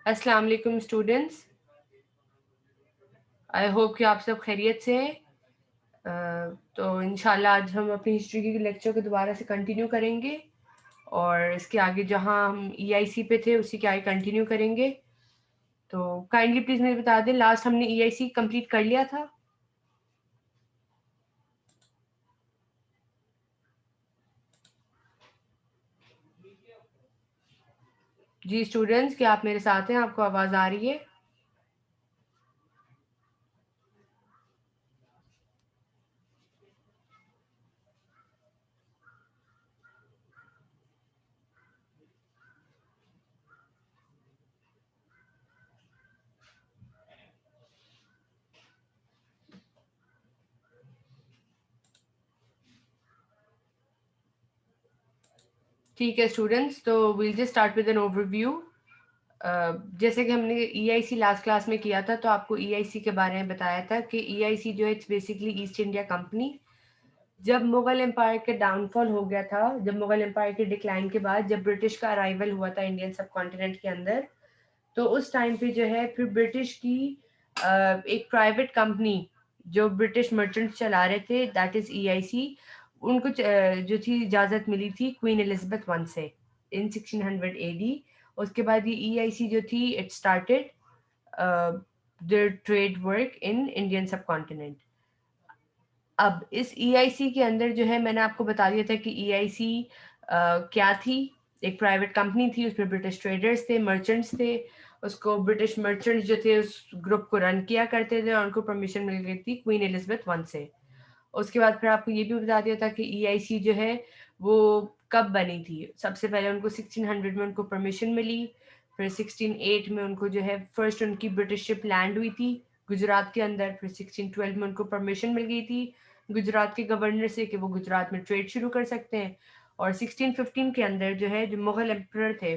अस्सलाम वालेकुम students. I hope कि आप सब खैरियत से हैं। तो इंशाल्लाह आज हम अपनी हिस्ट्री के लेक्चर को दोबारा से कंटिन्यू करेंगे और इसके आगे जहां हम ईआईसी पे थे उसी के आगे कंटिन्यू करेंगे। तो काइंडली प्लीज मुझे बता दें, लास्ट हमने ईआईसी कंप्लीट कर लिया था। जी स्टूडेंट्स, क्या आप मेरे साथ हैं? आपको आवाज आ रही है? ठीक है स्टूडेंट्स, तो will just start with an overview. जैसे कि हमने ईआईसी लास्ट क्लास में किया था, तो आपको ईआईसी के बारे में बताया था कि ईआईसी जो है it's basically East India company. जब मुगल एम्पायर के डाउनफॉल हो गया था, जब मुगल एम्पायर के डिक्लाइन के बाद जब ब्रिटिश का अराइवल हुआ था इंडियन सब कॉन्टिनेंट के अंदर, तो उस टाइम पे जो है फिर ब्रिटिश की एक प्राइवेट कंपनी जो ब्रिटिश मर्चेंट्स चला रहे थे, दैट इज ईआईसी, उनको जो थी इजाजत मिली थी क्वीन एलिजाबेथ वन से इन 1600 एडी। उसके बाद ये ईआईसी जो थी it started their trade work in Indian subcontinent. अब इस ईआईसी के अंदर जो है मैंने आपको बता दिया था कि ईआईसी क्या थी। एक प्राइवेट कंपनी थी, उसमें ब्रिटिश ट्रेडर्स थे, मर्चेंट्स थे। उसको ब्रिटिश मर्चेंट्स जो थे उस ग्रुप को रन किया करते थे और उनको परमिशन मिल गई थी क्वीन एलिजाबेथ वन से। उसके बाद फिर आपको ये भी बता दिया था कि ईआईसी जो है वो कब बनी थी। सबसे पहले उनको 1600 में उनको परमिशन मिली। फिर 1608 में उनको जो है फर्स्ट उनकी ब्रिटिश शिप लैंड हुई थी गुजरात के अंदर। फिर 1612 में उनको परमिशन मिल गई थी गुजरात के गवर्नर से कि वो गुजरात में ट्रेड शुरू कर सकते हैं। और 1615 के अंदर जो है जो मुगल एम्पर थे,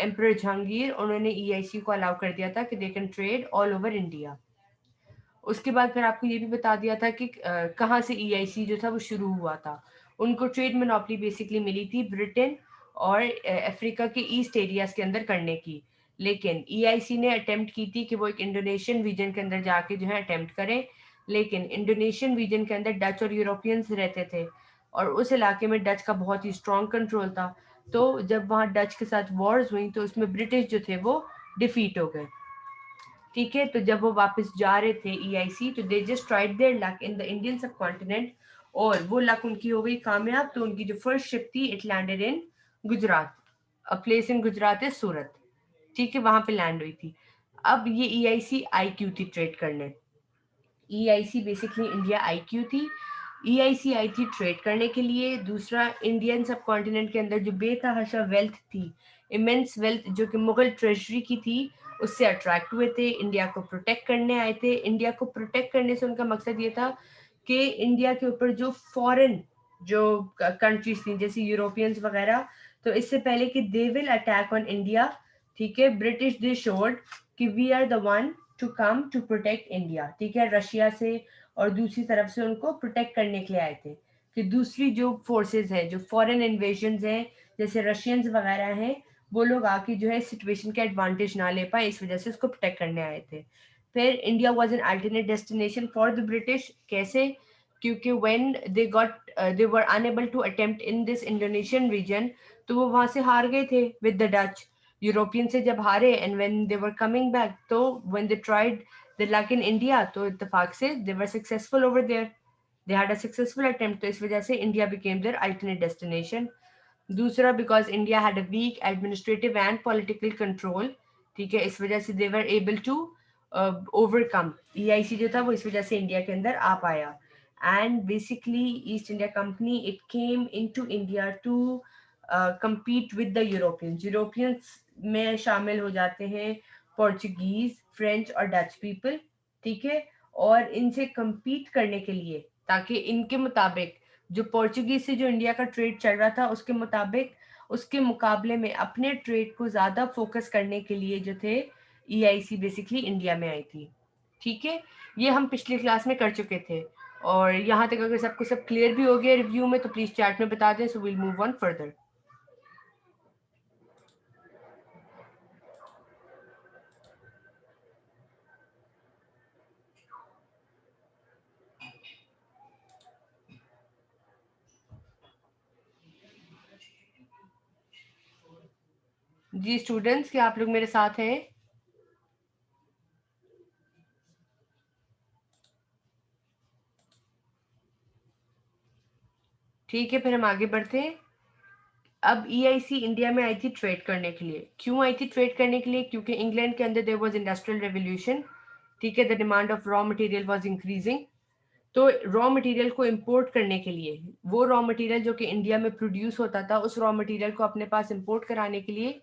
एम्पर जहांगीर, उन्होंने ईआईसी को अलाउ कर दिया था कि they can trade all over India. उसके बाद फिर आपको ये भी बता दिया था कि कहाँ से ईआईसी जो था वो शुरू हुआ था। उनको ट्रेड मोनोपोली बेसिकली मिली थी ब्रिटेन और अफ्रीका के ईस्ट एरियाज के अंदर करने की। लेकिन ईआईसी ने अटेम्प्ट की थी कि वो एक इंडोनेशियन रीजन के अंदर जाके जो है अटेम्प्ट करें। लेकिन इंडोनेशियन रीजन के अंदर डच और यूरोपियंस रहते थे और उस इलाके में डच का बहुत ही स्ट्रॉन्ग कंट्रोल था। तो जब वहाँ डच के साथ वॉर्स हुई तो उसमें ब्रिटिश जो थे वो डिफीट हो गए। ठीक है, तो जब वो वापस जा रहे थे ईआईसी, तो they just tried there luck in the Indian सब कॉन्टिनेंट और वो लक उनकी हो गई कामयाब। तो उनकी जो फर्स्ट शिप थी it landed in Gujarat. A place in Gujarat है सूरत। ठीक है, वहां पे लैंड हुई थी। अब ये ईआईसी आईक्यू थी ट्रेड करने। ईआईसी बेसिकली इंडिया आईक्यू थी। ईआईसी आई थी ट्रेड करने के लिए। दूसरा, इंडियन सब कॉन्टिनेंट के अंदर जो बेतहाशा वेल्थ थी, इमेंस वेल्थ जो कि मुगल ट्रेजरी की थी, उससे अट्रैक्ट हुए थे, इंडिया को प्रोटेक्ट करने आए थे। इंडिया को प्रोटेक्ट करने से उनका मकसद ये था कि इंडिया के ऊपर जो फॉरेन जो कंट्रीज थी जैसे यूरोपियंस वगैरह, तो इससे पहले कि they will attack on India, ठीक है, ब्रिटिश दे शोड कि we are the one to come to protect India. ठीक है, रशिया से और दूसरी तरफ से उनको प्रोटेक्ट करने के लिए आए थे कि दूसरी जो फोर्सेस हैं, जो फॉरेन इन्वेजन हैं, जैसे रशियंस वगैरह हैं, वो लोग आके जो है सिचुएशन के एडवांटेज ना ले पाए, इस वजह से उसको प्रोटेक्ट करने आए थे। फिर India was an alternate destination for the British. कैसे? क्योंकि when they were unable to attempt in this Indonesian region, तो वो वहां से हार गए थे विद द डच। यूरोपियन से जब हारे and when they were coming back, तो when they tried the luck in India, तो इत्तेफाक से they were successful over there. They had a successful attempt, तो इस वजह से India became their alternate destination. दूसरा, because India had a weak administrative and political control. ठीक है, इस वजह से they were able to overcome. EIC जो था वो इस वजह से इंडिया के अंदर आ पाया। And basically East India Company it came into India to compete with the Europeans. Europeans में शामिल हो जाते हैं पोर्चुगीज, फ्रेंच और डच पीपल। ठीक है, और इनसे compete करने के लिए, ताकि इनके मुताबिक जो पोर्चुगीज से जो इंडिया का ट्रेड चल रहा था उसके मुताबिक उसके मुकाबले में अपने ट्रेड को ज्यादा फोकस करने के लिए जो थे ईआईसी बेसिकली इंडिया में आई थी। ठीक है, ये हम पिछली क्लास में कर चुके थे। और यहाँ तक अगर सबको सब क्लियर भी हो गया रिव्यू में तो प्लीज चैट में बता दें, so will move on further. जी स्टूडेंट्स, क्या आप लोग मेरे साथ हैं? ठीक है, फिर हम आगे बढ़ते हैं। अब ईआईसी इंडिया में आई थी ट्रेड करने के लिए। क्यों आई थी ट्रेड करने के लिए? क्योंकि इंग्लैंड के अंदर देयर वाज इंडस्ट्रियल रेवोल्यूशन। ठीक है, the demand of raw material was increasing. तो रॉ मटेरियल को इंपोर्ट करने के लिए, वो रॉ मटेरियल जो कि इंडिया में प्रोड्यूस होता था, उस रॉ मटेरियल को अपने पास इंपोर्ट कराने के लिए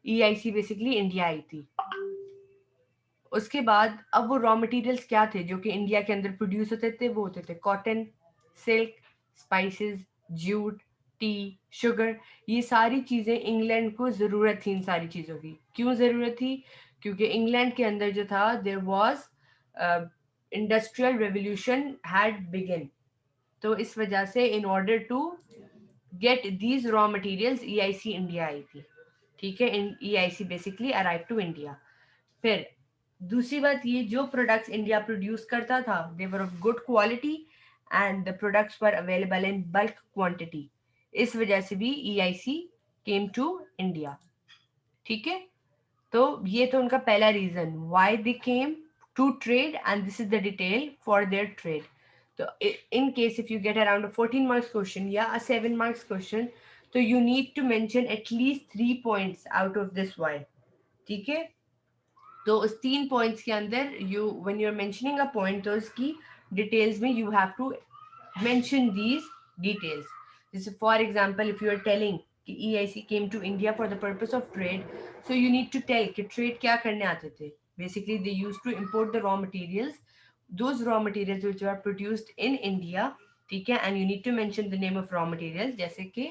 ईआईसी बेसिकली इंडिया आई थी। उसके बाद अब वो रॉ मटेरियल्स क्या थे जो कि इंडिया के अंदर प्रोड्यूस होते थे? वो होते थे cotton, silk, spices, jute, T, sugar. ये सारी चीजें इंग्लैंड को जरूरत थी इन सारी चीजों की। क्यों जरूरत थी? क्योंकि इंग्लैंड के अंदर जो था, there was industrial revolution had begin. तो इस वजह से in order to get these raw materials EIC India आई थी। ठीक है, EIC basically arrive to India. फिर दूसरी बात, ये जो प्रोडक्ट्स इंडिया प्रोड्यूस करता था, they were of good quality and the products were available in bulk quantity. इस वजह से भी ईआईसी केम टू इंडिया। ठीक है, तो ये तो उनका पहला reason why they came to trade, and this is the detail for their trade. तो in case if you get around 14 marks question या अ 7 मार्क्स क्वेश्चन, तो you need to mention at least 3 points out of this why. ठीक है, तो उस 3 points के अंदर you when you are mentioning a point, तो उसकी डिटेल्स में you have to mention these details. This is, for example, if you are telling कि EIC came to India for the purpose of trade, so you need to tell कि trade क्या करने आते थे. Basically, they used to import the raw materials, those raw materials which are produced in India. ठीक है, and you need to mention the name of raw materials जैसे कि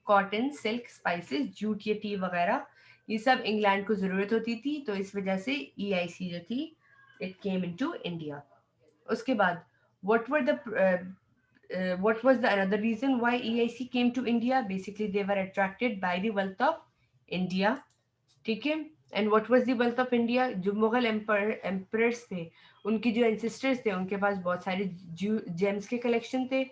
cotton, silk, spices, jute, ये T वगैरह, ये सब England को जरूरत होती थी। तो इस वजह से EIC जो थी, इट केम इनटू इंडिया। उसके बाद what were the what was the another reason why EIC came to India? Basically, they were attracted by the wealth of India. ठीक है, and what was the wealth of India? जो Mughal emperors थे, उनके जो ancestors थे, उनके पास बहुत सारे जेम्स के कलेक्शन थे।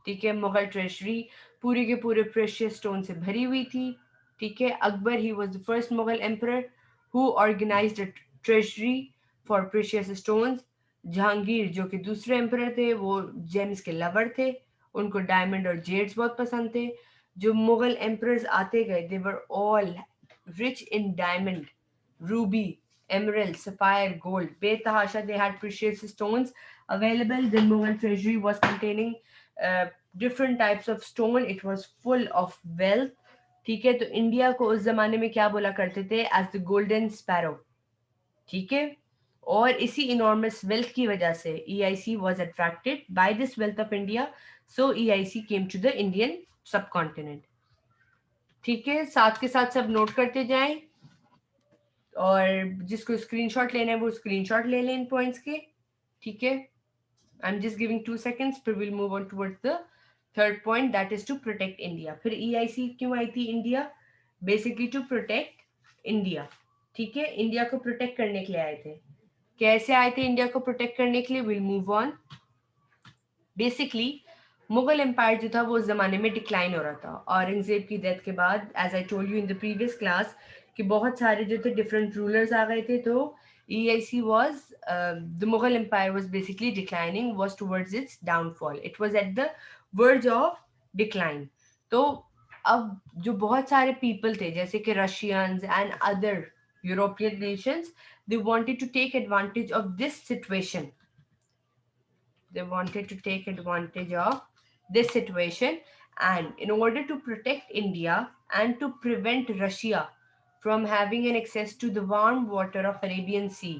ठीक है, मुगल ट्रेजरी पूरे के पूरे प्रेशियस स्टोन से भरी हुई थी। ठीक है, Akbar he was the first Mughal emperor who organised a treasury for precious stones. Jahangir जो कि दूसरे एम्परर थे, वो जेम्स के लवर थे, उनको डायमंड और जेड्स बहुत पसंद थे। जो मुगल एम्परर्स आते गए, they were all rich in diamond, ruby, emerald, sapphire, gold. Betahasha, they had precious stones available. The Mughal treasury was containing different types of stone. It was full of wealth. ठीक है, तो India को उस जमाने में क्या बोला करते थे? As the golden sparrow. ठीक है, और इसी इनॉर्मस वेल्थ की वजह से EIC was attracted by this wealth of India, so EIC came to the Indian subcontinent. ठीक है, साथ के साथ सब नोट करते जाएं, और जिसको स्क्रीनशॉट लेना है वो स्क्रीनशॉट ले लें इन पॉइंट्स के। ठीक है, I am just giving 2 seconds, फिर will move on towards the third point, that is to protect India. फिर ईआईसी क्यों आई थी India? Basically to protect India. ठीक है, इंडिया को प्रोटेक्ट करने के लिए आए थे। कैसे आए थे इंडिया को प्रोटेक्ट करने के लिए? Will move on. Basically Mughal empire जो था वो उस जमाने में डिक्लाइन हो रहा था। औरंगजेब की डेथ के बाद, as I told you in the previous class, कि बहुत सारे जो थे डिफरेंट रूलर्स आ गए थे। तो EIC was the Mughal Empire was basically declining, was towards its downfall. It was at the verge of decline. तो अब जो बहुत सारे पीपल थे, जैसे कि Russians and other European Nations, they wanted to take advantage of this situation. They wanted to take advantage of this situation, and in order to protect India and to prevent Russia from having an access to the warm water of Arabian Sea.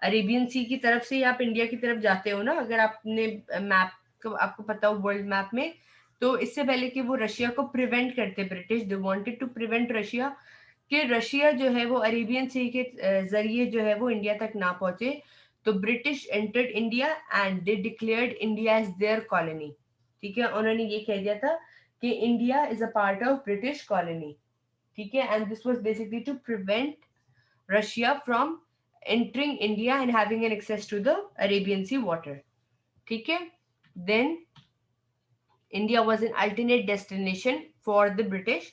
Arabian sea की तरफ से ही आप India की तरफ जाते हो ना, अगर आपने मैप को आपको पता हो वर्ल्ड मैप में, तो इससे पहले कि वो रशिया को प्रिवेंट करते British, they wanted to prevent Russia, कि रशिया जो है वो अरेबियन सी के जरिए जो है वो इंडिया तक ना पहुंचे। तो British entered India and they declared India as their colony. ठीक है, उन्होंने ये कह दिया था कि India is a part of British colony. ठीक है, and this was basically to prevent Russia from entering India and having an access to the Arabian Sea water. ठीक है, then India was an alternate destination for the British.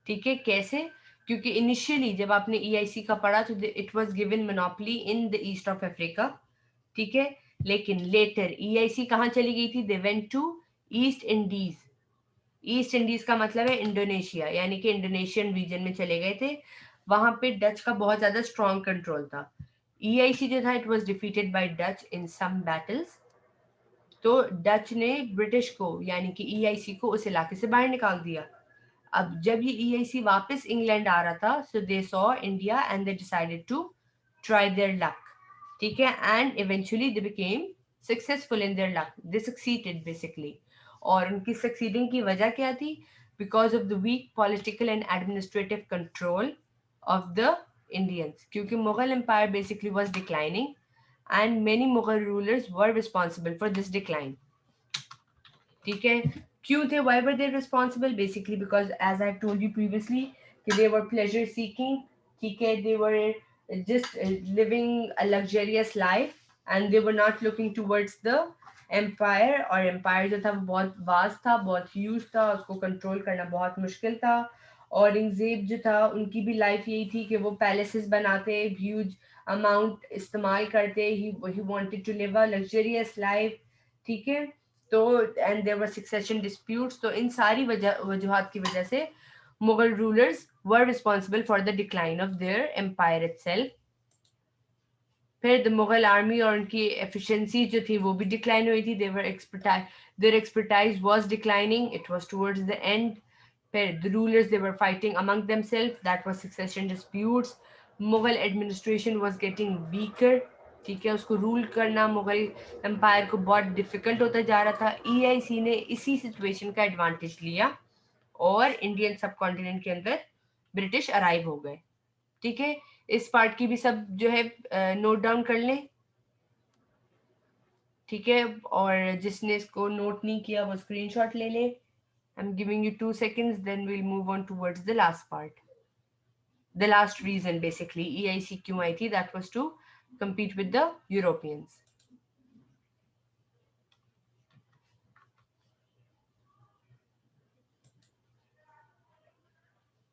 ठीक है, कैसे? क्योंकि initially जब आपने EIC का पढ़ा तो it was given monopoly in the east of Africa, ठीक है। लेकिन लेटर EIC कहाँ चली गई थी? They went to East Indies. East Indies का मतलब है इंडोनेशिया, यानी कि इंडोनेशियन रीजन में चले गए थे। वहां पे डच का बहुत ज्यादा स्ट्रॉन्ग कंट्रोल था। EIC जो था it was defeated by Dutch in some battles. तो डच ने ब्रिटिश को यानी कि EIC को उस इलाके से बाहर निकाल दिया। अब जब ये EIC वापस इंग्लैंड आ रहा था, so they saw India and they decided to try their luck, ठीक है। And eventually they became successful in their luck, they succeeded basically. और उनकी सक्सीडिंग की वजह क्या थी? Because of the weak political and administrative control of the Indians, क्योंकि Mughal empire basically was declining and many Mughal rulers were responsible for this decline, ठीक है। क्यों थे? why were they responsible? Basically because as I've told you previously कि they were pleasure seeking, ठीक है। they were just living a luxurious life and they were not looking towards the empire। और empire जो था वो बहुत vast था, बहुत huge था, उसको control करना बहुत मुश्किल था। औरंगजेब जो था उनकी भी लाइफ यही थी कि वो पैलेसेस बनाते, ह्यूज अमाउंट इस्तेमाल करते, he wanted to live a luxurious life, ठीक है। तो and there were succession disputes. तो इन सारी वजूहात की वजह से Mughal rulers were responsible for the decline of their empire itself. फिर द मुगल आर्मी और उनकी एफिशिएंसी जो थी वो भी डिक्लाइन हुई थी। Their expertise was declining, it was towards the end. फिर the rulers they were fighting among themselves, that was succession disputes. Mughal administration was getting weaker, ठीक है। उसको रूल करना मुगल एम्पायर को बहुत डिफिकल्ट होता जा रहा था। EIC ने इसी सिचुएशन का एडवांटेज लिया और इंडियन सब कॉन्टिनेंट के अंदर ब्रिटिश अराइव हो गए, ठीक है। इस पार्ट की भी सब जो है नोट डाउन कर लें, ठीक है। और जिसने इसको नोट नहीं किया वो स्क्रीनशॉट ले ले। I am giving you 2 seconds, then we'll move on towards the last part. The last reason basically EIC क्यों आई थी, that was to compete with the Europeans,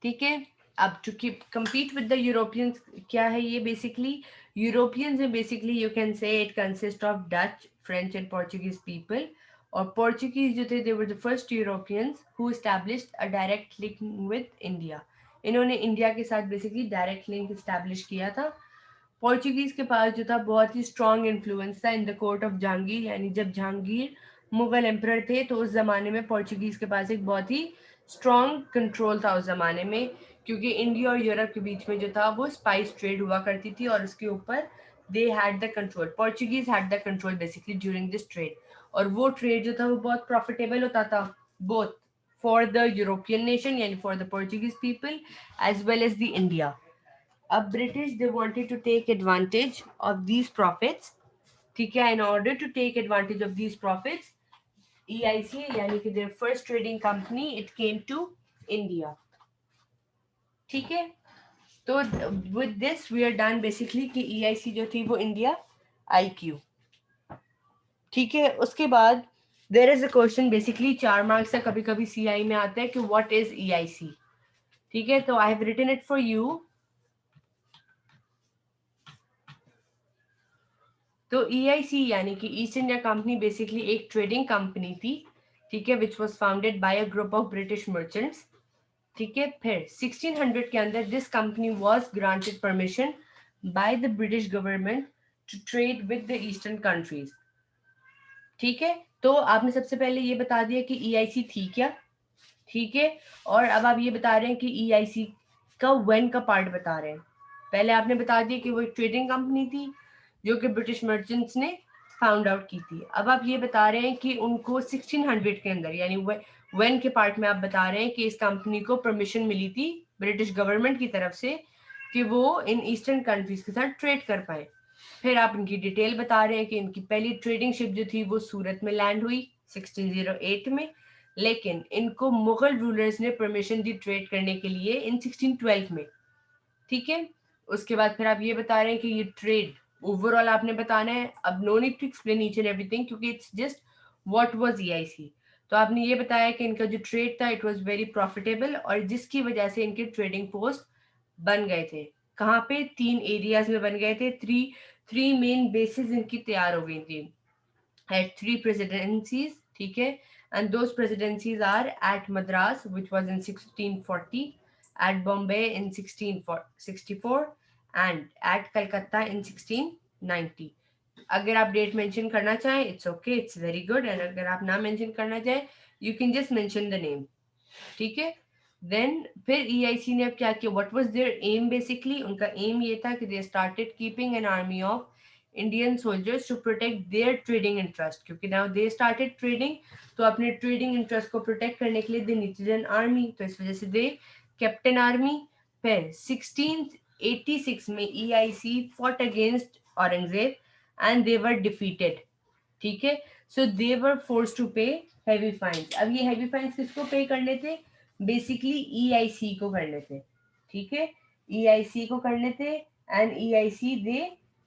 ठीक है। अब to keep compete with the Europeans क्या है ये? Basically Europeans में basically you can say it consist of Dutch, French and Portuguese people. और पोर्चुगीज जो थे they were the first Europeans who established a direct link with India. इन्होंने India के साथ बेसिकली डायरेक्ट लिंक एस्टैब्लिश किया था। Portuguese के पास जो था बहुत ही स्ट्रॉन्ग इन्फ्लुएंस था in the court of Jahangir, यानी जब जहांगीर मुगल एम्परर थे तो उस जमाने में पोर्चुगीज के पास एक बहुत ही स्ट्रॉन्ग कंट्रोल था उस जमाने में, क्योंकि इंडिया और यूरोप के बीच में जो था वो स्पाइस ट्रेड हुआ करती थी और उसके ऊपर they had the control, Portuguese had the control basically during this trade. और वो ट्रेड जो था वो बहुत प्रॉफिटेबल होता था both for the European nation यानी for the Portuguese people as well as the India. अब British they wanted to take advantage of these profits, ठीक है। In order to take advantage of these profits EIC यानी कि their first trading company it came to India, ठीक है। तो with this we are done basically कि EIC जो थी वो इंडिया आई क्यू, ठीक है। उसके बाद there is a question basically 4 marks से कभी कभी CI में आता है कि व्हाट इज EIC, ठीक है। तो I have written it for you. तो EIC यानी कि ईस्ट इंडिया कंपनी बेसिकली एक ट्रेडिंग कंपनी थी, ठीक है, which was founded by a group of British merchants, ठीक है। फिर 1600 के अंदर this company was granted permission by the British government to trade with the eastern countries, ठीक है। तो आपने सबसे पहले ये बता दिया कि EIC थी क्या, ठीक है। और अब आप ये बता रहे हैं कि EIC का व्हेन का पार्ट बता रहे हैं। पहले आपने बता दिया कि वो एक ट्रेडिंग कंपनी थी जो कि ब्रिटिश मर्चेंट्स ने फाउंड आउट की थी। अब आप ये बता रहे हैं कि उनको 1600 के अंदर यानी व्हेन के पार्ट में आप बता रहे हैं कि इस कंपनी को परमिशन मिली थी ब्रिटिश गवर्नमेंट की तरफ से कि वो इन ईस्टर्न कंट्रीज के साथ ट्रेड कर पाए। फिर आप इनकी डिटेल बता रहे हैं कि इनकी पहली ट्रेडिंग शिप जो थी वो सूरत में लैंड हुई 1608 में, लेकिन इनको मुगल रूलर्स ने परमिशन दी ट्रेड करने के लिए इन 1612 में, ठीक है। उसके बाद फिर आप ये बता रहे हैं कि ये ट्रेड ओवरऑल आपने बताना है। अब no need to explain each and everything क्योंकि it's just what was EIC। तो आपने ये बताया कि इनका जो ट्रेड था इट वाज वेरी प्रॉफिटेबल और जिसकी वजह से इनके ट्रेडिंग पोस्ट बन गए थे। कहाँ पे? 3 एरियाज में बन गए थे। थ्री मेन बेसिस इनकी तैयार हो गई थी at 3 presidencies, ठीक है, and those presidencies are at Madras, which was in 1640, at Bombay in 1664, and at Calcutta in 1690. अगर आप डेट मेंशन करना चाहें, it's okay, it's very good, and अगर आप ना मेंशन करना चाहें, you can just mention the name, ठीक है। देन फिर ईआईसी ने अब क्या किया? What was their aim? Basically उनका एम ये था कि they started keeping an army of Indian soldiers to protect their trading interest, क्योंकि नाउ दे स्टार्टेड ट्रेडिंग, तो अपने ट्रेडिंग इंटरेस्ट को प्रोटेक्ट करने के लिए दे नीडेड एन आर्मी, तो इस वजह से दे केप्ट एन आर्मी। फिर 1686 में EIC fought against Aurangzeb and they were defeated, ठीक है। सो दे वर फोर्स टू पे हैवी फाइन्स। अब ये हैवी फाइन्स किसको पे करने थे? बेसिकली ईआईसी को करने थे, ठीक है, ईआईसी को करने थे, and EIC they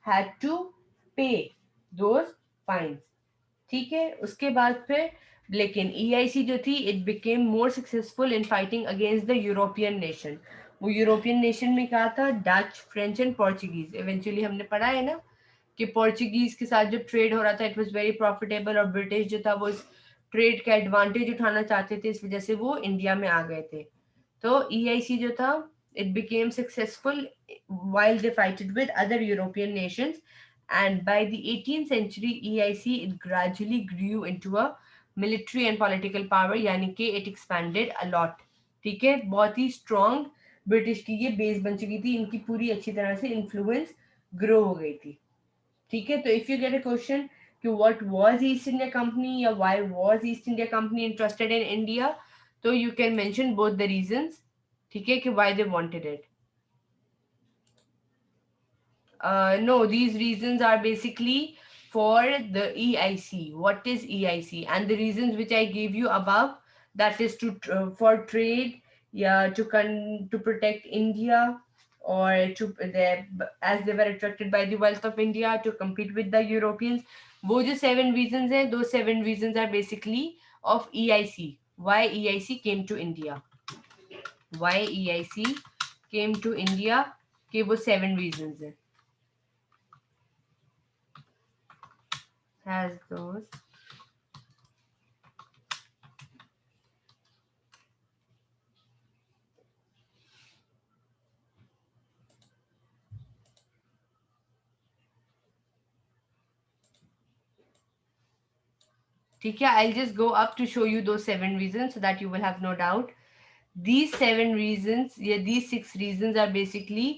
had to pay those fines, ठीक है। उसके बाद फिर लेकिन ईआईसी जो थी, it became more successful in fighting against the European nation. वो यूरोपियन नेशन में क्या था? Dutch, French and Portuguese. Eventually हमने पढ़ा है ना कि पोर्चुगीज के साथ जो ट्रेड हो रहा था, इट वाज वेरी प्रॉफिटेबल, और ब्रिटिश जो था वो इस ट्रेड का एडवांटेज उठाना चाहते थे, इस वजह से वो इंडिया में आ गए थे। तो ईआईसी जो था, it became successful while they fight it with other European nations, and by the 18th century EIC it gradually grew into a military and political power, यानी कि it expanded a lot, ठीक है। बहुत ही strong British की ये base बन चुकी थी, इनकी पूरी अच्छी तरह से इन्फ्लुएंस ग्रो हो गई थी, ठीक है। तो if you get a question कि what was East India company या why was East India company interested in India, तो you can mention both the reasons, ठीक है, कि why they wanted it. No, these reasons are basically for the EIC. What is EIC? And the reasons which I gave you above, that is to for trade, yeah, to protect India, or to the as they were attracted by the wealth of India to compete with the Europeans. वो जो 7 reasons हैं, those 7 reasons are basically of EIC. Why EIC came to India? Why EIC came to India? के वो 7 reasons हैं. Has those. ठीक है, I'll just go up to show you those 7 reasons so that you will have no doubt. These 7 reasons, yeah, these 6 reasons are basically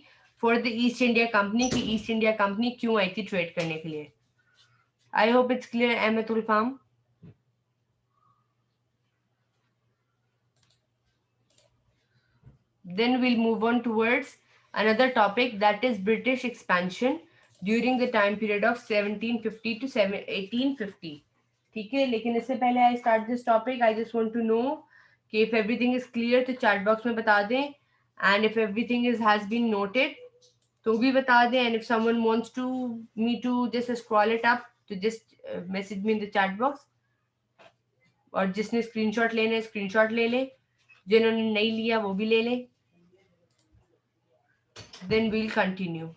for the East India Company कि East India Company क्यों आई थी trade करने के लिए. I hope it's clear, Amatul Farm. Then we'll move on towards another topic, that is British expansion during the time period of 1750 to 1850. ठीक है, लेकिन इससे पहले I start this topic, I just want to know कि if everything is clear तो chat box में बता दें, and if everything is has been noted तो भी बता दें, and if someone wants to me to just scroll it up to just message me in the chat box, और जिसने स्क्रीनशॉट लेने स्क्रीनशॉट ले ले, जिन्होंने नहीं लिया वो भी ले ले. Then we'll continue.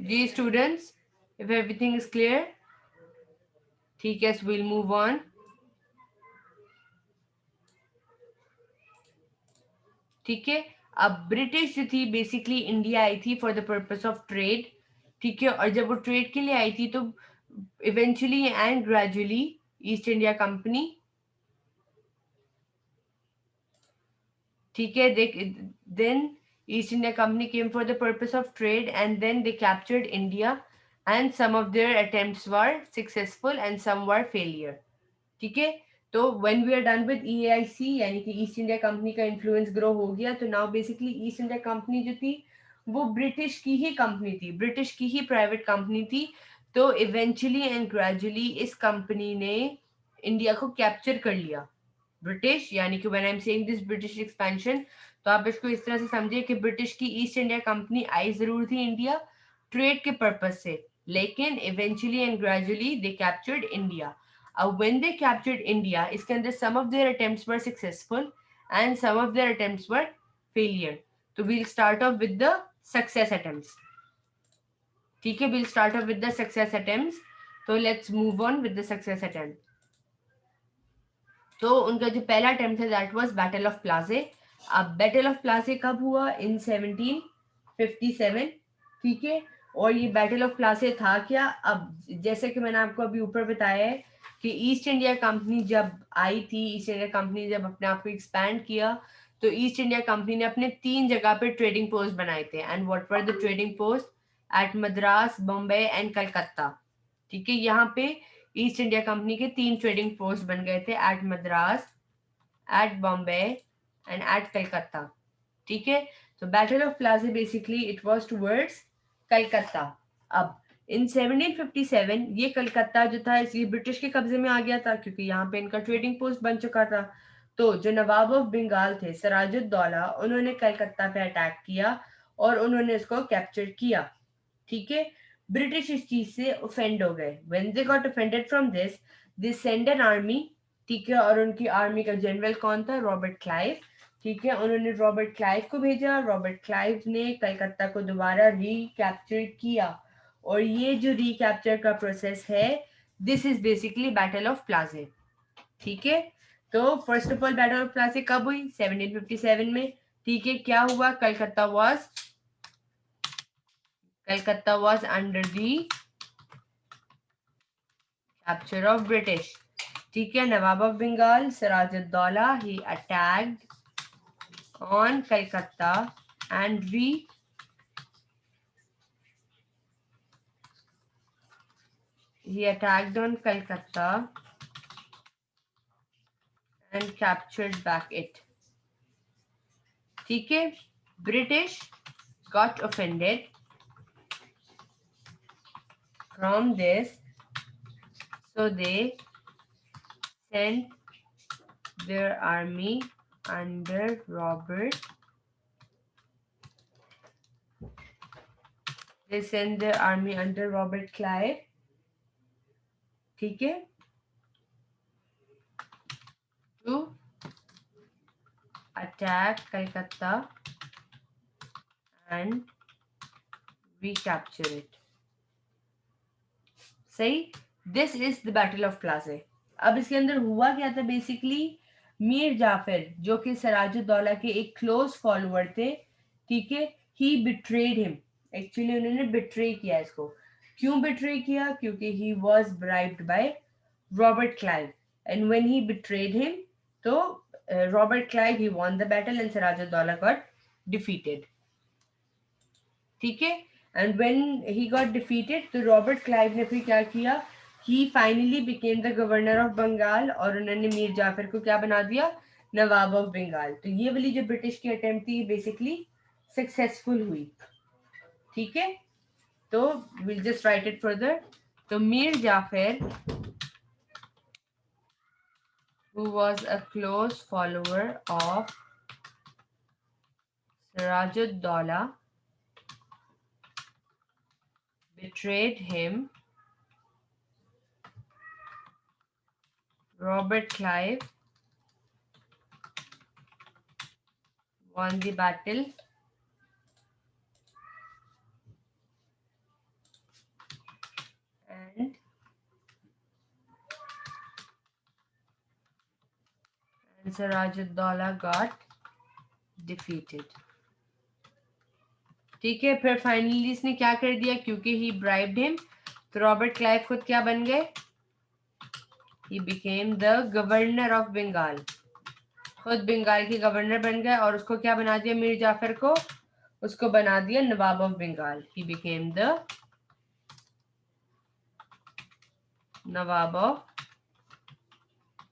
These students, if everything is clear, ठीक है, we'll move on. ठीक है, अब ब्रिटिश जो थी बेसिकली इंडिया आई थी for the purpose of trade, ठीक है, और जब वो ट्रेड के लिए आई थी तो eventually and gradually East India company, ठीक है, then East India company came for the purpose of trade and then they captured India, and some of their attempts were successful and some were failure, ठीक है। तो when we are done with EAIC, यानी कि East India company का influence grow हो गया, तो now basically East India company जो थी वो ब्रिटिश की ही कंपनी थी, ब्रिटिश की ही प्राइवेट कंपनी थी। तो इवेंचुअली एंड ग्रेजुअली इस कंपनी ने इंडिया को कैप्चर कर लिया, ब्रिटिश, यानी कि when I am saying this British expansion, तो आप इसको इस तरह से समझिए कि ब्रिटिश की ईस्ट इंडिया कंपनी आई जरूर थी इंडिया ट्रेड के पर्पज से, लेकिन eventually and gradually they captured India. When they captured India, इसके अंदर some of their attempts were successful and some of their attempts were failure. तो we'll start off with the success attempts. ठीक है, we'll start off with the success attempts. तो let's move on with the success attempt. तो उनका जो पहला attempt था that was battle of Plassey. अब बैटल ऑफ प्लाजे कब हुआ? इन 1757. ठीक है, और ये बैटल ऑफ प्लाजे था क्या? अब जैसे कि मैंने आपको अभी ऊपर बताया है कि ईस्ट इंडिया कंपनी जब आई थी, ईस्ट इंडिया कंपनी जब अपने आप को एक्सपैंड किया, तो ईस्ट इंडिया कंपनी ने अपने 3 जगह पे ट्रेडिंग पोस्ट बनाए थे. And what were the trading post? At Madras, Bombay and Calcutta. ठीक है, यहाँ पे ईस्ट इंडिया कंपनी के 3 ट्रेडिंग पोस्ट बन गए थे, at Madras, at Bombay and at Calcutta. ठीक है, तो battle of Plassey basically it was towards Calcutta. अब इन 1757 ये कलकत्ता जो था ये ब्रिटिश के कब्जे में आ गया था, क्योंकि यहाँ पे इनका ट्रेडिंग पोस्ट बन चुका था. तो जो नवाब ऑफ बंगाल थे सिराजुद्दौला, उन्होंने कलकत्ता पे अटैक किया और उन्होंने इसको कैप्चर किया. ठीक है, ब्रिटिश इस चीज से ऑफेंड हो गए. When they got offended from this, they send an army. ठीक है, और उनकी आर्मी का जनरल कौन था? Robert Clive. ठीक है, उन्होंने रॉबर्ट क्लाइव को भेजा. रॉबर्ट क्लाइव ने कलकत्ता को दोबारा रिकैप्चर किया, और ये जो रिकैप्चर का प्रोसेस है, this is basically battle of Plassey. ठीक है, तो first of all battle of Plassey कब हुई? 1757 में. ठीक है, क्या हुआ? Calcutta was under the capture of British. ठीक है, Nawab of Bengal Sirajuddaulah he attacked on Calcutta and he attacked on Calcutta and captured back it. ठीक है, British got offended from this, so they sent their army under Robert. They sent their army under Robert Clive. ठीक है, to attack Calcutta and recapture it. सही, this is the battle of Plassey. अब इसके अंदर हुआ क्या था? बेसिकली मीर जाफर, जो कि सिराजुद्दौला के एक क्लोज फॉलोअर थे, ठीक है, ही बिट्रेड हिम. एक्चुअली उन्होंने बिट्रे किया इसको. क्यों बिट्रे किया? क्योंकि he was bribed by Robert Clive, and when he betrayed him, तो Robert Clive he won the battle and Sirajuddaulah got defeated. ठीक है, and when he got defeated, तो रॉबर्ट क्लाइव ने फिर क्या किया? He finally became the governor of Bengal, और उन्होंने मीर जाफर को क्या बना दिया? नवाब ऑफ बंगाल. तो ये वाली जो ब्रिटिश की अटेम्प्ट थी बेसिकली सक्सेसफुल हुई. ठीक है, तो will just right it further. तो Mir Jafar, who was a close follower of Sirajuddaulah, betrayed him. Robert Clive won the battle and Sirajuddaulah got defeated. ठीक है, फिर फाइनली इसने क्या कर दिया? क्योंकि ही ब्राइब्ड हिम, तो रॉबर्ट क्लाइव खुद क्या बन गए? He became the governor of Bengal. खुद बंगाल के गवर्नर बन गए, और उसको क्या बना दिया? मीर जाफर को उसको बना दिया Nawab of Bengal. He became the Nawab of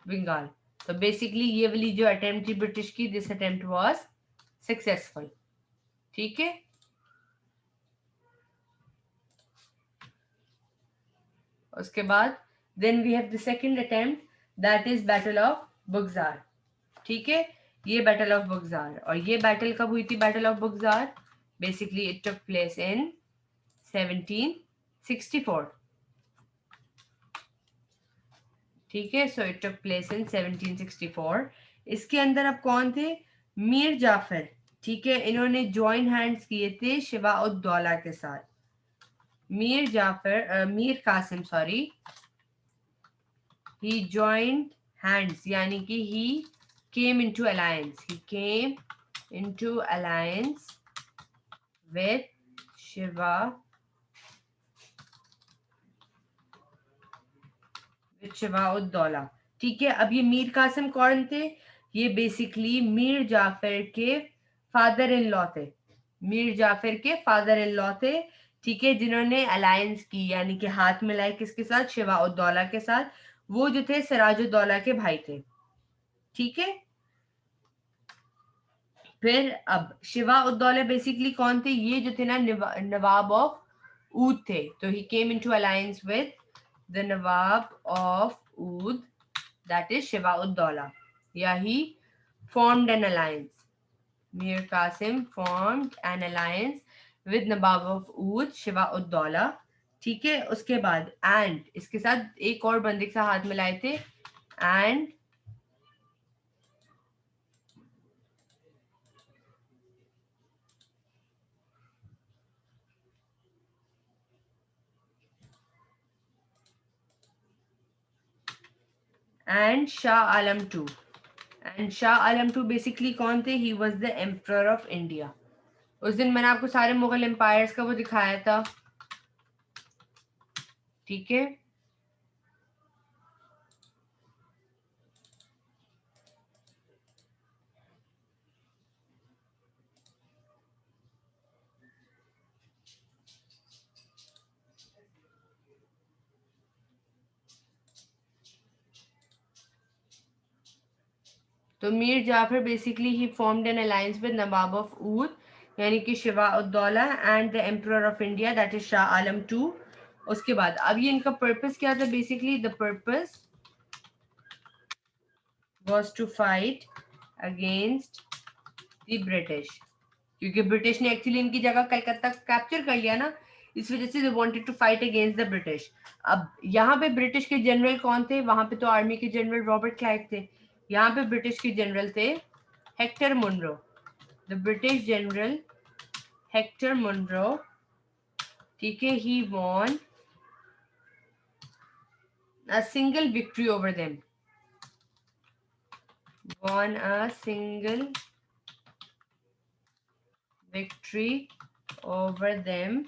Bengal. तो बेसिकली ये वाली जो अटेम्प्ट थी ब्रिटिश की, दिस अटेम्प्ट वाज सक्सेसफुल. ठीक है, उसके बाद then we have the second attempt, that is battle of Buxar. ठीक है, ये बैटल ऑफ बुगजार, और ये बैटल कब हुई थी? Battle of Buxar basically it took place in 17 64, ठीक है। So it took place in 1764। इसके अंदर अब कौन थे? मीर जाफर, ठीक है। इन्होंने ज्वाइन हैंड्स किए थे शिवा-उद-दौला के साथ। Mir Jafar, Mir Qasim sorry, he joined hands, यानी कि he came into alliance, he came into alliance with Shiva, with शिवा-उद-दौला, ठीक है। अब ये मीर कासिम कौन थे? ये बेसिकली मीर जाफर के फादर इन लॉ थे, मीर जाफर के फादर इन लॉ थे, ठीक है, जिन्होंने अलायंस की, यानी कि हाथ मिलाए किसके साथ? शिवा-उद-दौला के साथ। वो जो थे सिराजुद्दौला के भाई थे, ठीक है। फिर अब शिवा-उद-दौला बेसिकली कौन थे? ये जो थे ना नवाब ऑफ ऊद थे। तो he came into alliance with the Nawab of Oudh, that is Shuja-ud-Daulah, या he formed an alliance. Mir Qasim formed an alliance with Nawab of Oudh Shuja-ud-Daulah, ठीक है। उसके बाद एंड इसके साथ एक और बंदे के साथ हाथ मिलाए थे, and Shah Alam two. And Shah Alam two basically कौन थे? He was the emperor of India. उस दिन मैंने आपको सारे मुगल एम्पायर्स का वो दिखाया था, ठीक है। तो Mir Jafar basically he formed an alliance with Nawab of Oudh, यानी कि Shuja-ud-Daulah, and the emperor of India that is Shah Alam two. उसके बाद अब ये इनका पर्पस क्या था? Basically the purpose was to fight against the British, क्योंकि ब्रिटिश ने एक्चुअली इनकी जगह कलकत्ता कैप्चर कर लिया ना, इस वजह से they wanted to fight against the British. अब यहाँ पे ब्रिटिश के जनरल कौन थे? वहां पे तो आर्मी के जनरल रॉबर्ट क्लाइव थे, यहाँ पे ब्रिटिश के जनरल थे Hector Munro, the British general Hector Munro, ठीक है। He won a single victory over them, won a single victory over them.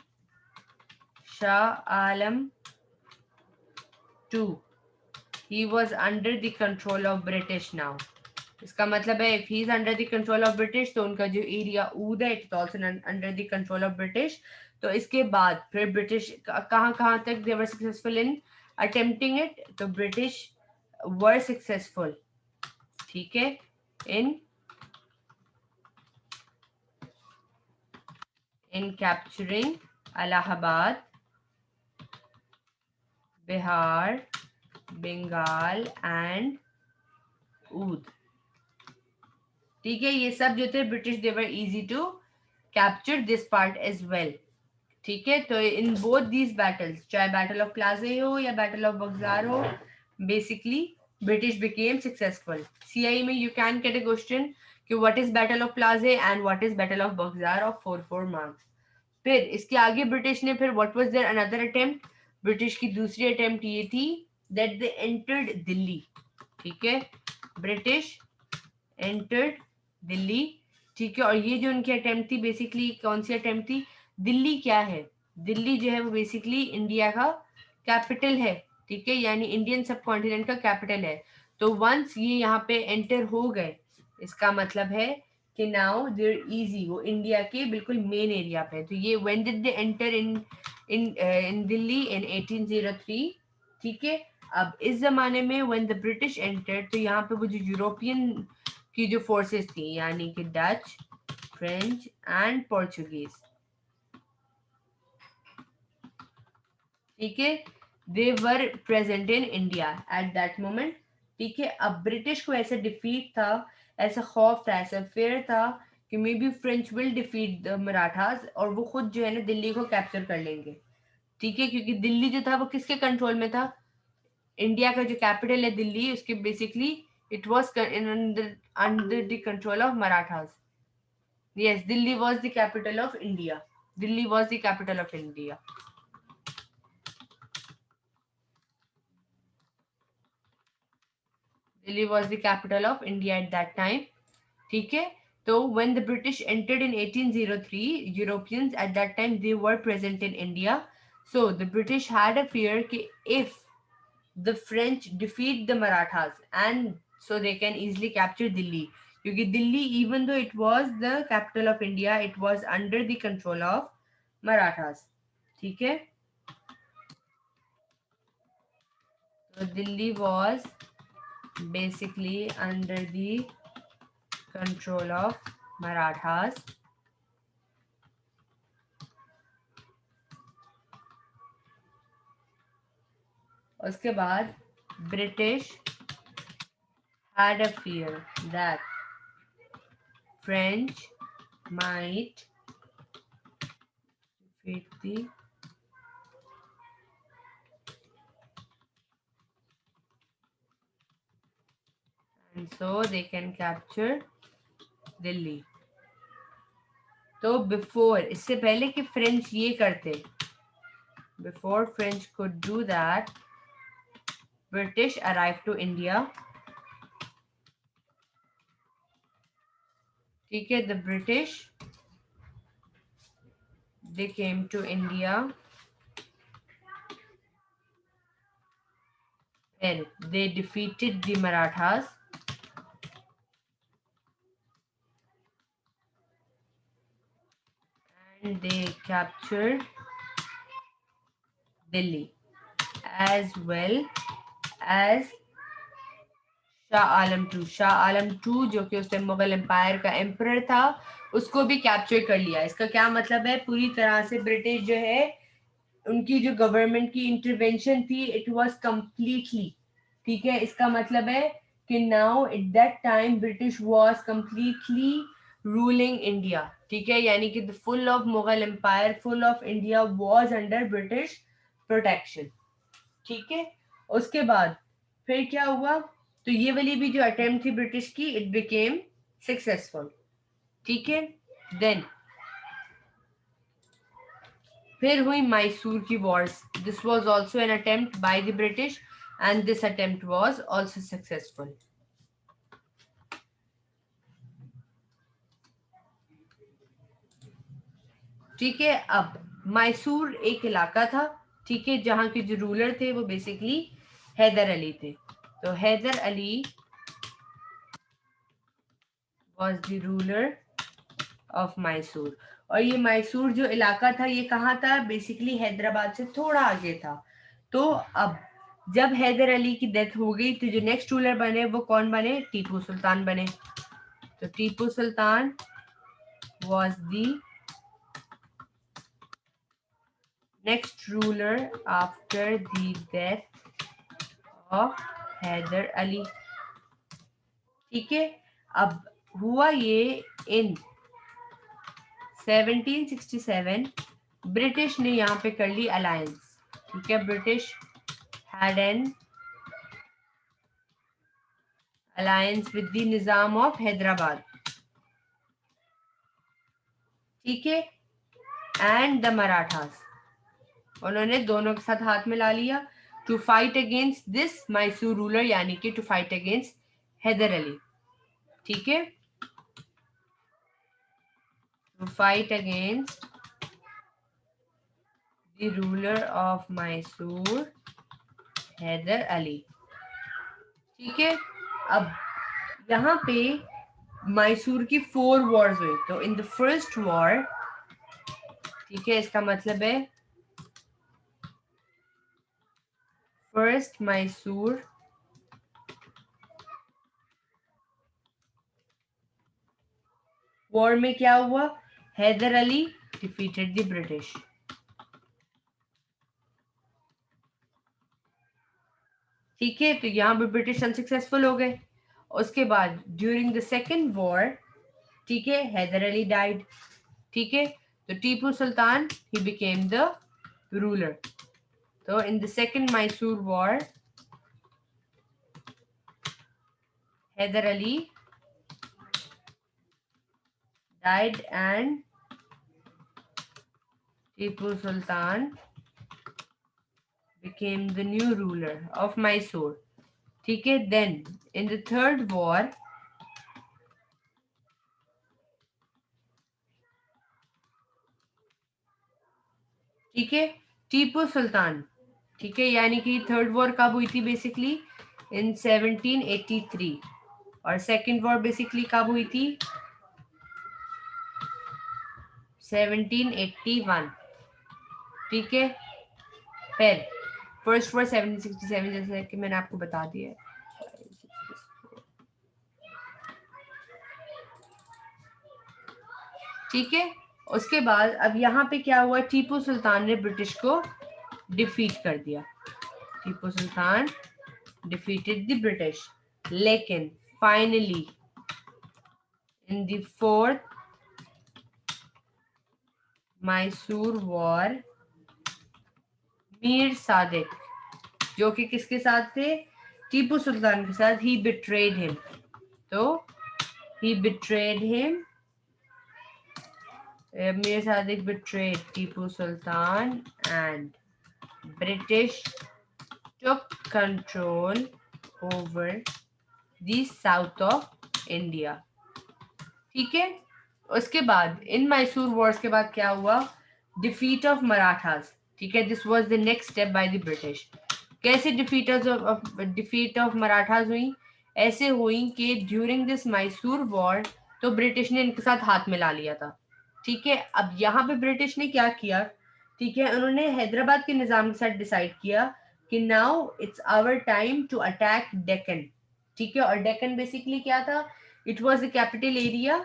Shah Alam II, he was under the control of British now. इसका मतलब है if he is under the control of British, तो उनका जो area Oudh है it's also under the control of British. तो इसके बाद फिर ब्रिटिश कहाँ कहाँ तक they were successful in attempting it? तो ब्रिटिश वर सक्सेसफुल, ठीक है, in capturing Allahabad, Bihar, Bengal and Oudh, ठीक है। ये सब जो थे British they were easy to capture this part as well, ठीक है। तो इन बोथ दीज बैटल्स, चाहे बैटल ऑफ प्लाजे हो या बैटल ऑफ बख्तियार हो, basically British became successful. CI में you can get a question कि what is battle of Plassey and what is battle of Buxar of 4 marks. फिर इसके आगे ब्रिटिश ने फिर what was there another attempt? British की दूसरी अटेम्प्ट ये थी दैट दे एंटर्ड दिल्ली, ठीक है। ब्रिटिश एंटर्ड दिल्ली, ठीक है। और ये जो उनकी अटेम्प्ट थी बेसिकली कौन सी अटेम्प्ट थी? दिल्ली क्या है? दिल्ली जो है वो बेसिकली इंडिया का कैपिटल है, ठीक है, यानी इंडियन सब कॉन्टिनेंट का कैपिटल है। तो वंस ये यहाँ पे एंटर हो गए, इसका मतलब है कि नाउ देर इजी, वो इंडिया के बिल्कुल मेन एरिया पे। तो ये when did they enter in Delhi? In 1803, ठीक है। अब इस जमाने में व्हेन द ब्रिटिश एंटर, तो यहाँ पे वो जो यूरोपियन की जो फोर्सेस थी, यानी कि डच, फ्रेंच एंड पोर्चुगीज, ठीक है, they were present in India at that moment, ठीक है। अब ब्रिटिश को ऐसा डिफीट था, ऐसा खौफ था, ऐसा फेयर था कि may be French will defeat the Marathas और वो खुद जो है ना दिल्ली को कैप्चर कर लेंगे, ठीक है, क्योंकि दिल्ली जो था वो किसके कंट्रोल में था? इंडिया का जो कैपिटल है दिल्ली, उसके basically it was under the control of Marathas. Yes, Delhi was the capital of India. Delhi was the capital of India. Delhi was the capital of India at that time. ठीक है, तो when the British entered in 1803, Europeans at that time they were present in India. So the British had a fear कि if the French defeat the Marathas and so they can easily capture Delhi. क्योंकि Delhi even though it was the capital of India, it was under the control of Marathas. ठीक है, तो Delhi was basically under the control of Marathas. उसके बाद British had a fear that French might defeat the and so they can capture Delhi. तो before, इससे पहले कि French ये करते, before French could do that, British arrived to India. ठीक है, the British they came to India and they defeated the Marathas and they captured Delhi as well as Shah Alam two जो कि उस टाइम मुगल एम्पायर का emperor था, उसको भी capture कर लिया. इसका क्या मतलब है? पूरी तरह से ब्रिटिश जो है उनकी जो गवर्नमेंट की इंटरवेंशन थी इट वाज कंप्लीटली, ठीक है, इसका मतलब है कि now at that time British was completely ruling India. ठीक है, यानी कि the full of Mughal empire, full of India was under British protection. ठीक है, उसके बाद फिर क्या हुआ? तो ये वाली भी जो अटेम्प्ट थी ब्रिटिश की, इट बिकेम सक्सेसफुल. ठीक है, देन फिर हुई मैसूर की Wars. This was also an attempt bye the British and this attempt was also successful. ठीक है, अब मैसूर एक इलाका था, ठीक है, जहां के जो रूलर थे वो बेसिकली हैदर अली थे. तो Haider Ali was the ruler of Mysore. और ये मैसूर जो इलाका था ये कहाँ था? बेसिकली हैदराबाद से थोड़ा आगे था. तो अब जब हैदर अली की डेथ हो गई तो जो नेक्स्ट रूलर बने वो कौन बने? टीपू सुल्तान बने. तो टीपू सुल्तान was the next ruler after the death of Haider Ali. ठीक है, अब हुआ ये इन 1767 ब्रिटिश ने यहाँ पे कर ली अलायंस. ठीक है, British had an alliance with the Nizam of Hyderabad. ठीक है, एंड द मराठास, उन्होंने दोनों के साथ हाथ मिला लिया to fight against this Mysore ruler, यानी कि to fight against Hyder Ali. ठीक है, to fight against the ruler of Mysore Hyder Ali. ठीक है, अब यहाँ पे मैसूर की 4 वॉर्स हुई. तो इन द फर्स्ट वॉर, ठीक है, इसका मतलब है फर्स्ट मैसूर वॉर में क्या हुआ? Hyder Ali defeated the British. ठीक है, तो यहाँ पे ब्रिटिश अनसक्सेसफुल हो गए. उसके बाद ड्यूरिंग द सेकेंड वॉर, ठीक है, हैदर अली डाइड. ठीक है, तो Tipu Sultan he became the ruler. So in the second Mysore war, Hyder Ali died and Tipu Sultan became the new ruler of Mysore. ठीक है. Then in the third war, ठीक है, टीपू सुल्तान, ठीक है, यानी कि थर्ड वॉर कब हुई थी बेसिकली इन 1783 और सेकंड वॉर बेसिकली कब हुई थी 1781. ठीक है. फिर फर्स्ट वॉर 1767 जैसे कि मैंने आपको बता दिया है. ठीक है. उसके बाद अब यहाँ पे क्या हुआ, टीपू सुल्तान ने ब्रिटिश को डिफीट कर दिया. Tipu Sultan defeated the British. लेकिन finally in the fourth Mysore war, Mir Sadiq जो कि किसके साथ थे, टीपू सुल्तान के साथ, ही बिट्रेड हिम. तो he betrayed him, Mir Sadiq betrayed Tipu Sultan and British took control over the south of India. ठीक है. उसके बाद इन मैसूर वॉर्स के बाद क्या हुआ, डिफीट ऑफ मराठास. ठीक है. This was the next step by the British. कैसे डिफीट ऑफ मराठास हुई, ऐसे हुई कि ड्यूरिंग दिस मैसूर वॉर तो ब्रिटिश ने इनके साथ हाथ मिला लिया था. ठीक है. अब यहाँ पे ब्रिटिश ने क्या किया, ठीक है, उन्होंने हैदराबाद के निजाम के साथ डिसाइड किया कि now it's our time to attack Deccan. ठीक है. और डेक्कन बेसिकली क्या था, it was the capital area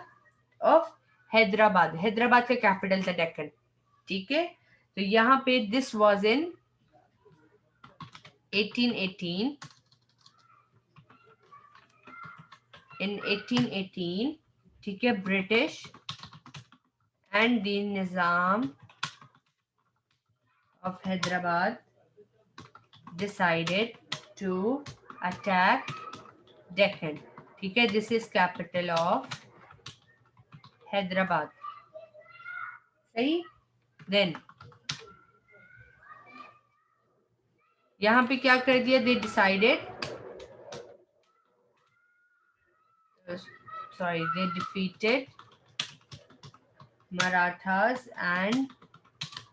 of Hyderabad. Hyderabad का कैपिटल था डेक्कन. ठीक है. तो यहाँ पे दिस वाज इन 1818. in 1818, ठीक है, British and the Nizam of Hyderabad decided to attack Deccan. ठीक है. This is capital of Hyderabad. सही. Then यहाँ पे क्या कर दिया, they decided, they defeated Marathas and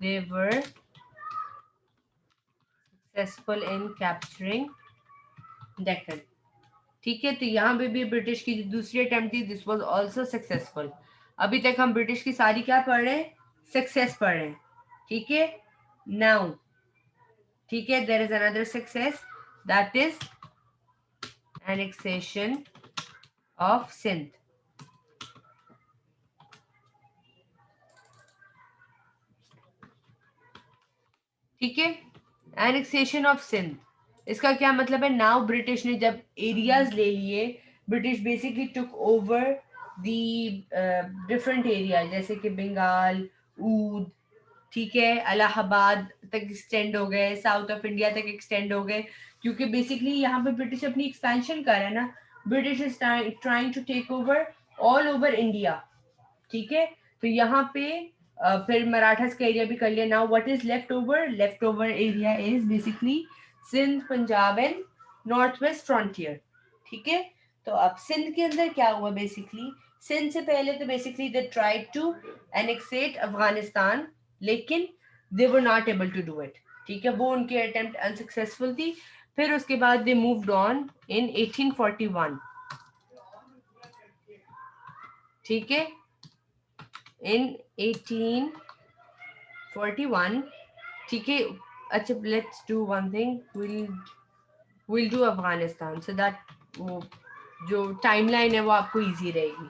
they were successful in capturing Deccan. ठीक है. तो यहाँ पे भी ब्रिटिश की जो दूसरी अटेम्प्ट थी, दिस वाज आल्सो सक्सेसफुल. अभी तक हम ब्रिटिश की सारी क्या पढ़ रहे हैं, सक्सेस पढ़ रहे हैं. ठीक है. नाउ, ठीक है, there is another success, that is annexation of Sindh. ठीक है. एनेक्सेशन ऑफ सिंध, इसका क्या मतलब है, नाउ ब्रिटिश ने जब एरियाज ले लिए, British basically took over the different area, जैसे कि बंगाल, ऊद, ठीक है, इलाहाबाद तक एक्सटेंड हो गए, साउथ ऑफ इंडिया तक एक्सटेंड हो गए, क्योंकि बेसिकली यहाँ पे ब्रिटिश अपनी एक्सपेंशन कर रहा है ना. British is trying to take over all over India. ठीक है. तो यहाँ पे फिर मराठास का एरिया भी कर लिया. Now what is left over, left over area is basically Sindh, Punjab and north west frontier. ठीक है. तो अब सिंध के अंदर क्या हुआ, बेसिकली सिंध से पहले तो basically they tried to annex Afghanistan, लेकिन they were not able to do it. ठीक है. वो उनकी अटेम्प्ट अनसक्सेसफुल थी. फिर उसके बाद दे मूव्ड ऑन इन 1841. ठीक है. in 1841, ठीक है. अच्छा, let's do one thing, we'll do Afghanistan so that वो जो टाइमलाइन है वो आपको इजी रहेगी.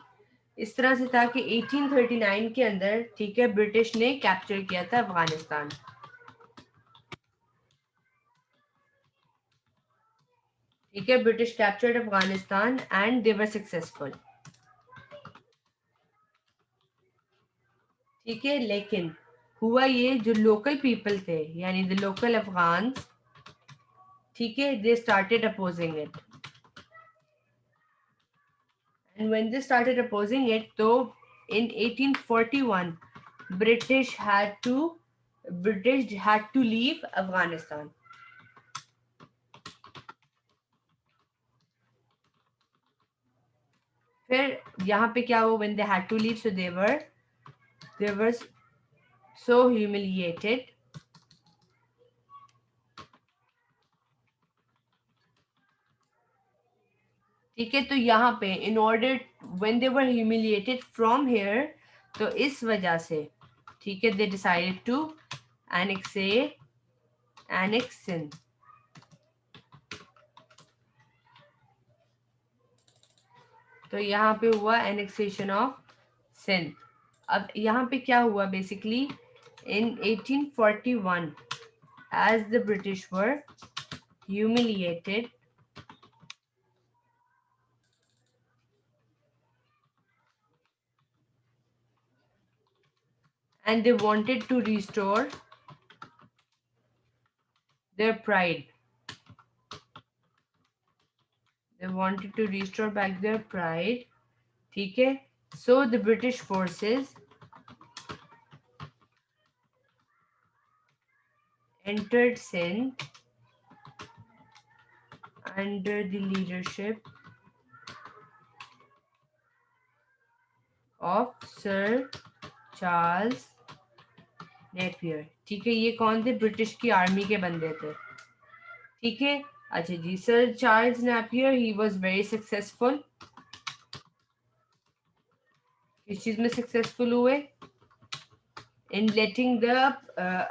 इस तरह से था कि 1839 के अंदर, ठीक है, ब्रिटिश ने कैप्चर किया था अफगानिस्तान. ठीक है. British captured Afghanistan and they were successful. ठीक है. लेकिन हुआ ये, जो लोकल पीपल थे यानी द लोकल अफगान, ठीक है, they started opposing it, and when they started opposing it, तो in 1841 British had to leave Afghanistan. फिर यहाँ पे क्या हुआ, when they had to leave, so they were so humiliated. ठीक है, तो यहाँ पे in order, when they were humiliated from here, तो इस वजह से, ठीक है, they decided to annex Sindh. तो यहाँ पे हुआ annexation of Sindh. अब यहाँ पे क्या हुआ basically in 1841, as the British were humiliated, and they wanted to restore their pride. They wanted to restore back their pride. ठीक है, so the British forces entered Sindh under the leadership of Sir Charles Napier. ठीक है, ये कौन थे, British की army के बंदे थे. ठीक है, अच्छा जी, sir Charles Napier, he was very successful. किस चीज में सक्सेसफुल हुए, in letting the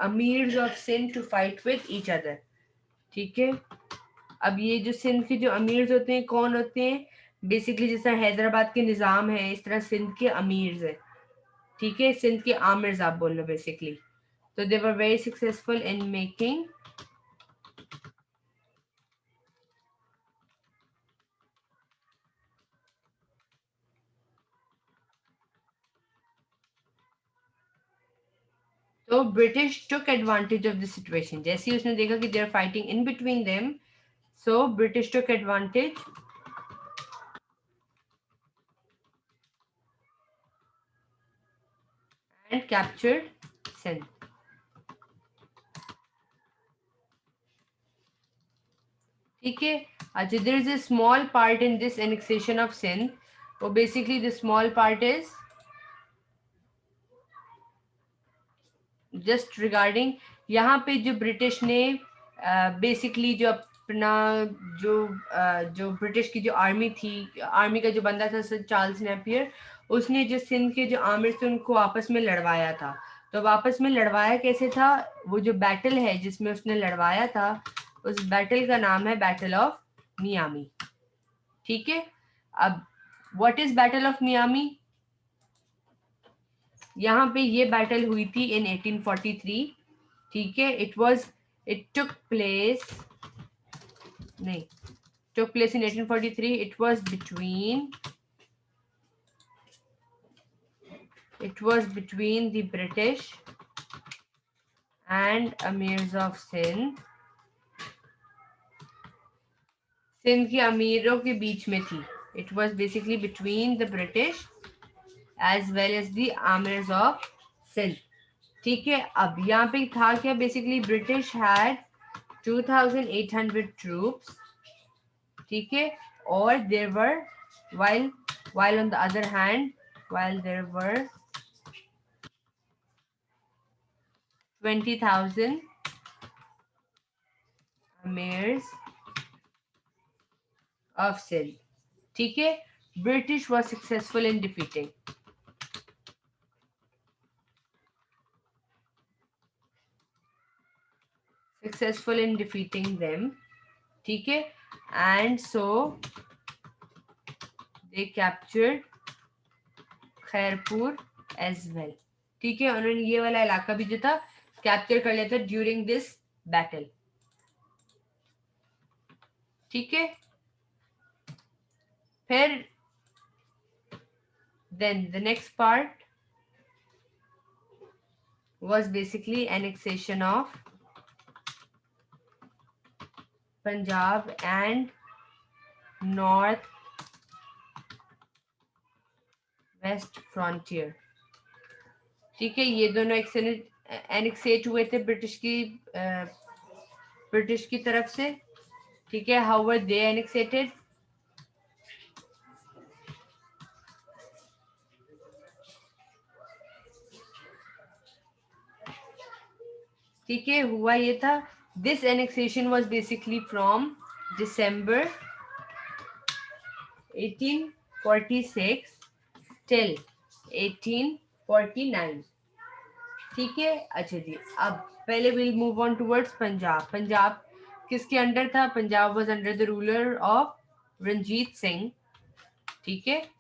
amirs of Sindh to fight with each other. ठीक है, अब ये जो सिंध के जो अमीर्स होते हैं कौन होते हैं, बेसिकली जैसा हैदराबाद के निज़ाम है इस तरह सिंध के अमीर्स है. ठीक है, सिंध के आमिर्स आप बोल लो बेसिकली. तो they were very successful in making तो British took advantage of the situation. जैसे ही उसने देखा कि they are fighting in between them, so British took advantage and captured Sindh. ठीक है, अच्छा, there is a small part in this annexation of Sindh. So basically the small part is just regarding, यहाँ पे जो British ने basically जो अपना जो ब्रिटिश की जो आर्मी थी, आर्मी का जो बंदा था सर चार्ल्स नेपियर, उसने जो सिंध के जो आमिर थे उनको आपस में लड़वाया था. तो अब आपस में लड़वाया कैसे था, वो जो बैटल है जिसमें उसने लड़वाया था, उस बैटल का नाम है बैटल ऑफ मियामी. ठीक है, अब what is battle of Miami, यहाँ पे ये बैटल हुई थी इन 1843. ठीक है, इट टुक प्लेस नहीं took place in 1843. It was between the British and Amirs of Sindh. Sindh के अमीरों के बीच में थी. It was basically between the British as well as the Amirs of Sindh. ठीक है, अब यहाँ पे था क्या, बेसिकली ब्रिटिश हैड 2800 troops. ठीक है, और there were while on the other hand, while there were 20,000 amirs of Sindh. ठीक है, British was successful in defeating them. ठीक है, and so they captured Khairpur as well. ठीक है, उन्होंने ये वाला इलाका भी जो था कैप्चर कर लिया था ड्यूरिंग दिस बैटल. ठीक है, फिर then the next part, was basically annexation of Punjab and North West Frontier. ठीक है, ये दोनों एनेक्सेट हुए थे ब्रिटिश की तरफ से. ठीक है, हाउ वर दे एनेक्सेटेड? ठीक है, हुआ ये था, this annexation was basically from December 1846 till 1849. ठीक है, अच्छा जी, अब पहले will move on towards Punjab. Punjab किसके अंडर था? Punjab was under the ruler of Ranjit Singh. ठीक है,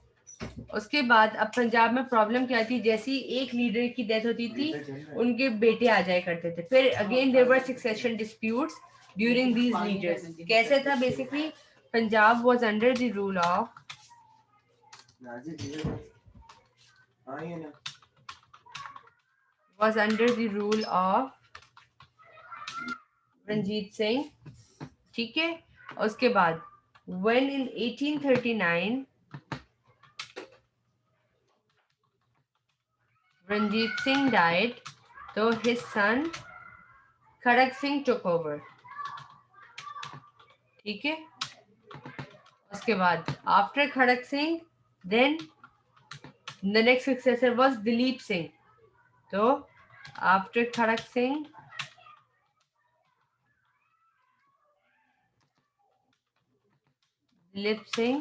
उसके बाद अब पंजाब में प्रॉब्लम क्या थी, जैसी एक लीडर की डेथ होती थी उनके बेटे आ जाया करते थे. फिर again there were succession disputes during these leaders. कैसे था? Basically Punjab was under the rule of Ranjit Singh. ठीक है, उसके बाद when in 1839 Ranjit Singh died, so his son Khadak Singh took over. ठीक है, उसके बाद after Khadak Singh, then the next successor was Dilip Singh. So after Khadak Singh, Dilip Singh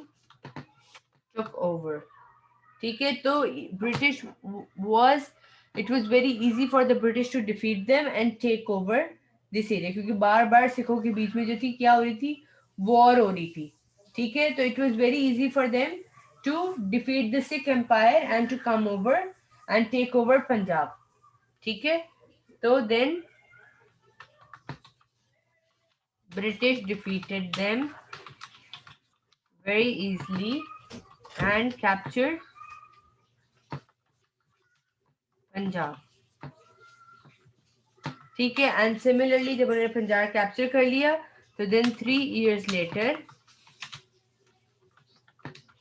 took over. ठीक है, तो British was it was very easy for the British to defeat them and take over this area, क्योंकि बार बार सिखों के बीच में जो थी क्या हो रही थी, वॉर हो रही थी. ठीक है, तो it was very easy for them to defeat the Sikh empire and to come over and take over Punjab. ठीक है, तो then British defeated them very easily and captured Punjab. ठीक है, एंड सिमिलरली जब उन्होंने पंजाब कैप्चर कर लिया तो then 3 years later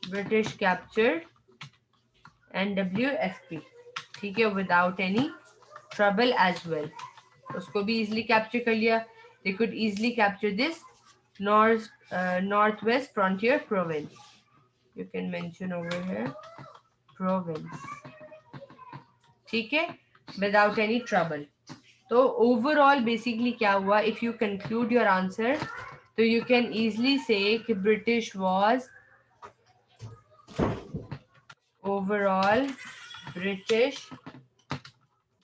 British captured NWFP. ठीक है, without any trouble as well. उसको भी इजिली कैप्चर कर लिया. They could easily capture this north west frontier province. You can mention over here province. ठीक है, विदाउट एनी ट्रबल. तो overall basically क्या हुआ, if you conclude your answer तो यू कैन इजिली से कि British was overall British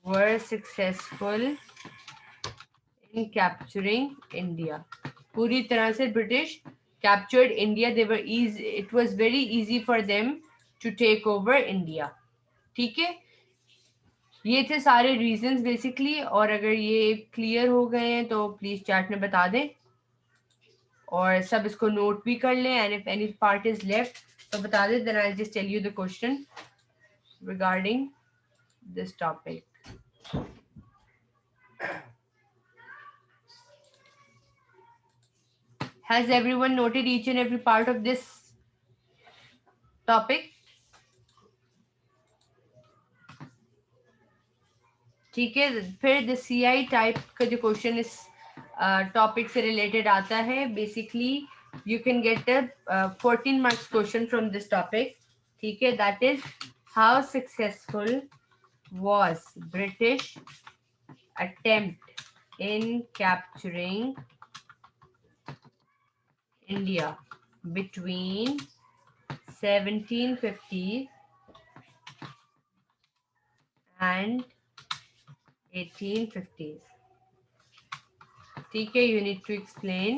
were successful in capturing India. पूरी तरह से British captured India. They were it was very easy for them to take over India. ठीक है, ये थे सारे रीजंस बेसिकली. और अगर ये क्लियर हो गए हैं तो प्लीज चैट में बता दें और सब इसको नोट भी कर लें. And if any part is left तो बता दें. Then I will just tell you the question regarding this topic. Has everyone noted each and every part of this topic? ठीक है, फिर द CI टाइप का जो क्वेश्चन इस topic से रिलेटेड आता है, basically you can get a 14 marks question from this topic. ठीक है, that is how successful was British attempt in capturing India between 1750 and 1850s. ठीक है, you need to explain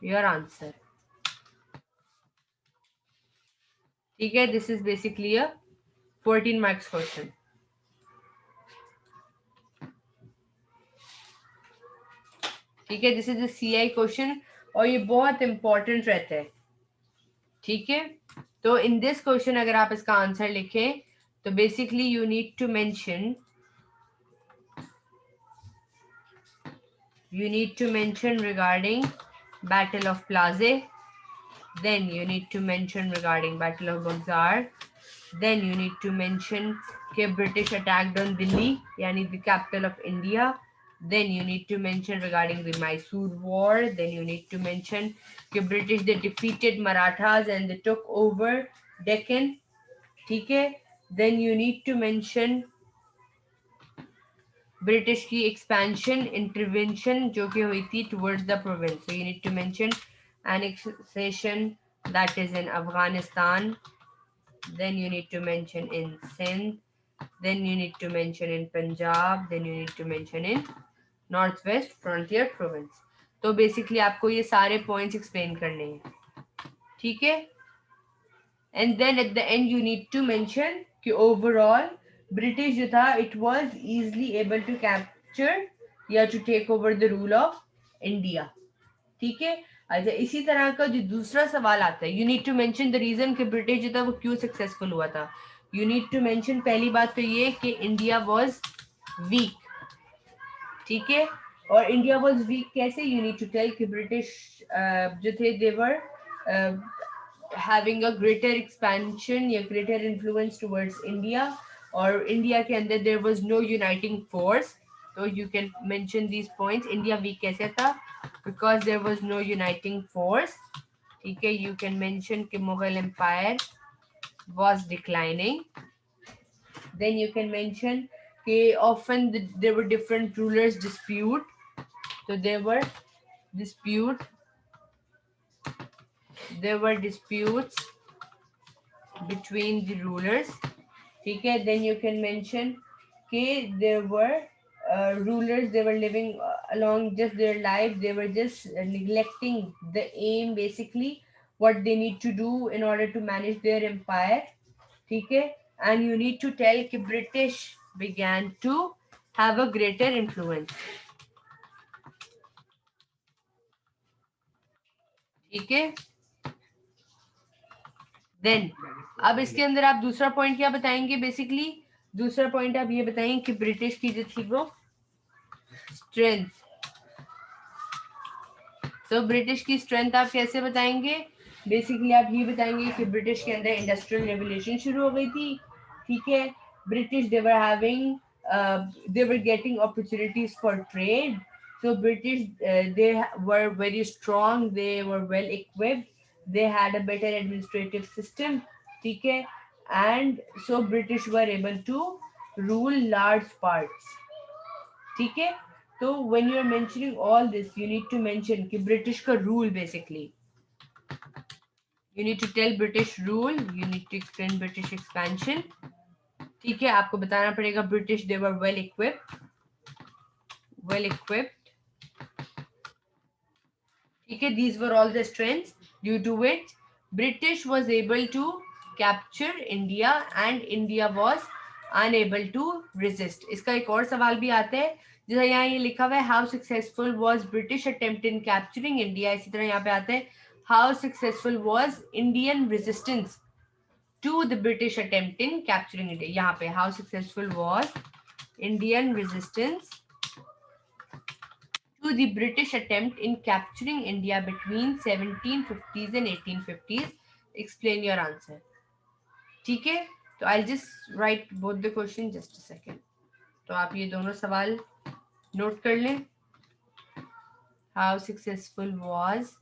your answer. ठीक है, this is basically a 14 marks question. ठीक है, this is the CI question और ये बहुत इंपॉर्टेंट रहता है. ठीक है, तो इन दिस क्वेश्चन अगर आप इसका आंसर लिखें तो basically you need to mention you need to mention regarding Battle of Plaza. Then you need to mention regarding Battle of Buxar. Then you need to mention that British attacked on Delhi, yani the capital of India. Then you need to mention regarding the Mysore War. Then you need to mention that British they defeated Marathas and they took over Deccan. Okay. Then you need to mention British की expansion intervention जो कि हुई थी towards the province so you need to mention annexation that is in Afghanistan. Then you need to mention in Sindh. Then you need to mention in Punjab. Then you need to mention in Northwest Frontier Province. तो बेसिकली आपको ये सारे points explain करने हैं ठीक है and then at the end you need to mention कि ओवरऑल ब्रिटिश जो था it was easily able to capture या to take over the rule of India ठीक है अच्छा इसी तरह का जो दूसरा सवाल आता है you need to mention the reason कि ब्रिटिश जो था वो क्यों सक्सेसफुल हुआ था यू नीड टू मेंशन पहली बात तो ये कि इंडिया वाज वीक ठीक है और इंडिया वाज वीक कैसे यू नीड टू टेल कि ब्रिटिश जो थे देवर having a greater expansion या greater influence towards India और India के अंदर there was no uniting force so you can mention these points India weak कैसे था because there was no uniting force ठीक है you can mention कि Mughal Empire was declining then you can mention कि often there were different rulers dispute so dispute there were disputes between the rulers ठीक है then you can mention कि there were rulers they were living along just their life they were just neglecting the aim basically what they need to do in order to manage their empire ठीक है and you need to tell कि British began to have a greater influence ठीक है then अब इसके अंदर आप दूसरा पॉइंट क्या बताएंगे बेसिकली दूसरा पॉइंट आप ये बताएंगे कि ब्रिटिश की जो थी वो स्ट्रेंथ तो ब्रिटिश की स्ट्रेंथ आप कैसे बताएंगे बेसिकली आप ये बताएंगे कि ब्रिटिश के अंदर इंडस्ट्रियल रेवोल्यूशन शुरू हो गई थी ठीक है British they were getting opportunities for trade so British they were very strong they were well equipped they had a better administrative system ठीक है and so British were able to rule large parts ठीक है तो when you are mentioning all this you need to mention कि British का rule basically you need to tell British rule you need to explain British expansion ठीक है आपको बताना पड़ेगा British they were well equipped ठीक है these were all the strengths due to which British was able to capture India and India was unable to resist इसका एक और सवाल भी आता है जैसा यहाँ ये लिखा हुआ है how successful was British attempt in capturing India इसी तरह यहाँ पे आता है how successful was Indian resistance to the British attempt in capturing India यहाँ पे how successful was Indian resistance to the British attempt in capturing India between 1750s and 1850s. Explain your answer. ठीक है तो I'll just write both the question just a second. तो आप ये दोनों सवाल नोट कर लें. How successful was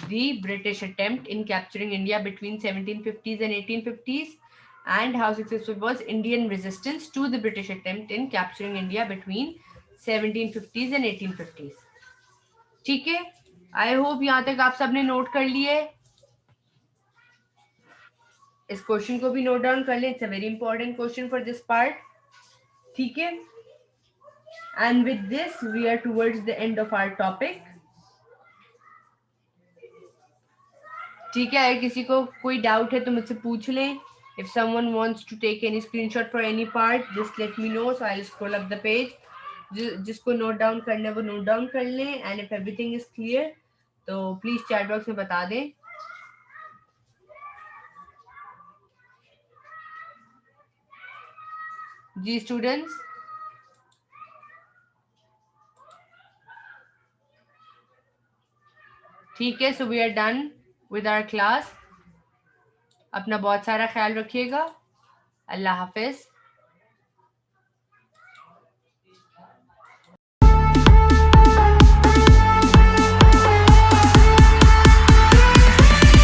the British attempt in capturing India between 1750s and 1850s? And how successful was Indian resistance to the British attempt in capturing India between 1750s and 1850s? ठीक है I hope यहां तक आप सबने note कर लिए इस question को भी नोट डाउन कर ले it's a very important question for this part ठीक है and with this we are towards the end of our topic ठीक है अगर किसी को कोई डाउट है तो मुझसे पूछ लें if someone wants to take any screenshot for any part just let me know so I'll scroll up the page जिसको नोट डाउन करना है वो नोट डाउन कर लें and if everything is clear तो प्लीज चैट बॉक्स में बता दें जी स्टूडेंट्स ठीक है, so we are done with our class. अपना बहुत सारा ख्याल रखिएगा। अल्लाह हाफिज।